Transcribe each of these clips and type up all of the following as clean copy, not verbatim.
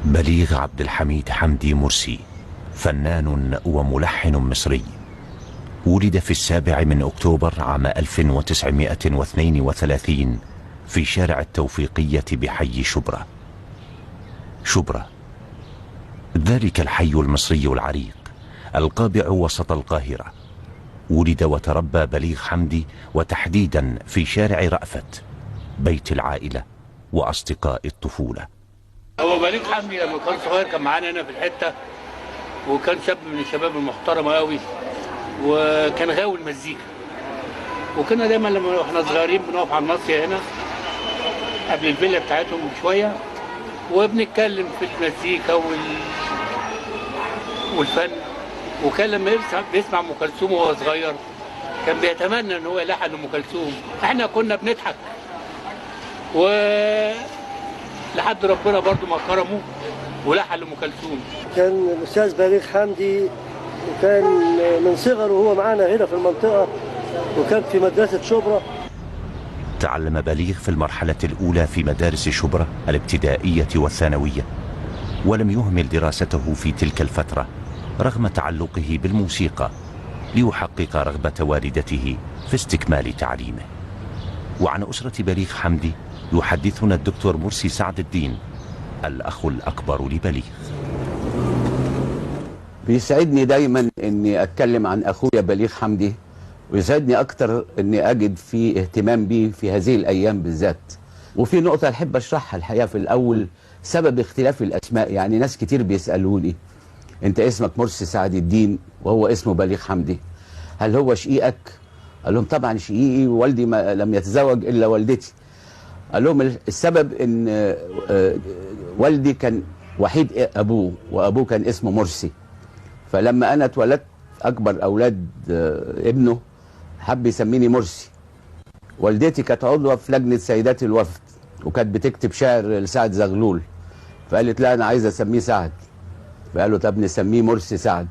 بليغ عبد الحميد حمدي مرسي، فنان وملحن مصري، ولد في 7 أكتوبر عام 1932 في شارع التوفيقية بحي شبرا. شبرا ذلك الحي المصري العريق القابع وسط القاهرة. ولد وتربى بليغ حمدي، وتحديدا في شارع رأفت، بيت العائلة وأصدقاء الطفولة. هو بليغ حمدي لما كان صغير كان معانا هنا في الحتة، وكان شاب من الشباب المحترمة قوي، وكان غاوي المزيكا. وكنا دايما لما احنا صغيرين بنقف على الناصية هنا قبل الفيلا بتاعتهم بشوية، وبنتكلم في المزيكا والفن. وكان لما بيسمع ام كلثوم وهو صغير كان بيتمنى ان هو يلحن ام كلثوم. احنا كنا بنضحك، لحد ربنا برضو ما كرمه ولحن ام كلثوم. كان الاستاذ بليغ حمدي وكان من صغره وهو معانا هنا في المنطقه، وكان في مدرسه شبرا. تعلم بليغ في المرحلة الأولى في مدارس شبرا الابتدائية والثانوية، ولم يهمل دراسته في تلك الفترة رغم تعلقه بالموسيقى، ليحقق رغبة والدته في استكمال تعليمه. وعن أسرة بليغ حمدي يحدثنا الدكتور مرسي سعد الدين، الأخ الأكبر لبليغ. بيسعدني دايما اني اتكلم عن اخويا بليغ حمدي، ويسعدني اكتر اني اجد في اهتمام بيه في هذه الايام بالذات. وفي نقطة احب اشرحها الحقيقة في الاول، سبب اختلاف الاسماء. يعني ناس كتير بيسألوني انت اسمك مرسي سعد الدين وهو اسمه بليغ حمدي، هل هو شقيقك؟ قال لهم طبعا شقيقي، والدي ما لم يتزوج الا والدتي. قال لهم السبب ان والدي كان وحيد ابوه، وابوه كان اسمه مرسي، فلما انا اتولدت اكبر اولاد ابنه حب يسميني مرسي. والدتي كانت عضوه في لجنه سيدات الوفد، وكانت بتكتب شعر لسعد زغلول، فقالت لا انا عايزه اسميه سعد، فقالوا طب نسميه مرسي سعد.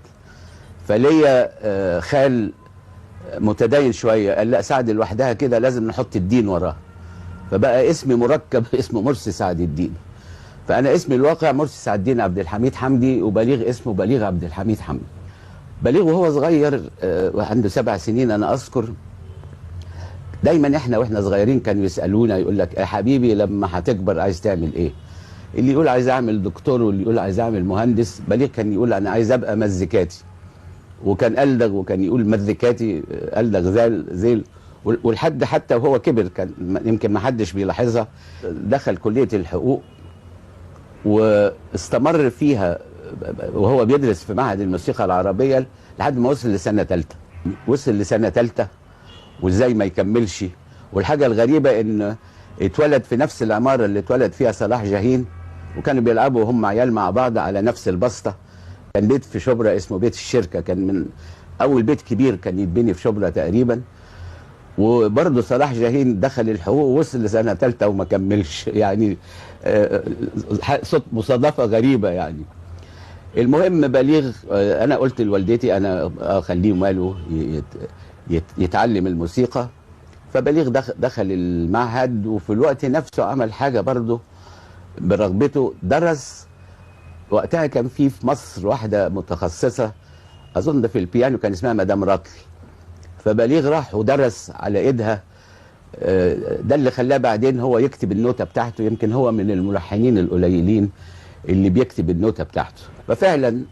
فليا خال متدين شويه قال لا سعد لوحدها كده لازم نحط الدين وراها، فبقى اسمي مركب اسمه مرسي سعد الدين. فانا اسمي الواقع مرسي سعد الدين عبد الحميد حمدي، وبليغ اسمه بليغ عبد الحميد حمدي. بليغ وهو صغير وعنده 7 سنين انا اذكر دايما واحنا صغيرين كانوا يسالونا، يقول لك يا حبيبي لما هتكبر عايز تعمل ايه؟ اللي يقول عايز اعمل دكتور، واللي يقول عايز اعمل مهندس. بليغ كان يقول انا عايز ابقى مزيكاتي، وكان ألدغ، وكان يقول مزيكاتي ألدغ زيل. والحد حتى وهو كبر كان يمكن ما حدش بيلاحظها، دخل كلية الحقوق واستمر فيها وهو بيدرس في معهد الموسيقى العربية لحد ما وصل لسنة ثالثة. وصل لسنة ثالثة وازاي ما يكملش. والحاجة الغريبة ان اتولد في نفس العمارة اللي اتولد فيها صلاح جاهين، وكانوا بيلعبوا هم عيال مع بعض على نفس البسطة. كان بيت في شبرا اسمه بيت الشركة، كان من أول بيت كبير كان يتبني في شبرا تقريبا. وبرضه صلاح جاهين دخل الحقوق ووصل لسنة ثالثة وما كملش، يعني صوت مصادفة غريبة يعني. المهم بليغ أنا قلت لوالدتي أنا أخليه ماله يتعلم الموسيقى. فبليغ دخل المعهد، وفي الوقت نفسه عمل حاجة برضه برغبته، درس. وقتها كان في مصر واحدة متخصصة أظن في البيانو كان اسمها مدام راكي، فبليغ راح ودرس على إيدها. ده اللي خلاه بعدين هو يكتب النوتة بتاعته. يمكن هو من الملحنين القليلين اللي بيكتب النوتة بتاعته. ففعلا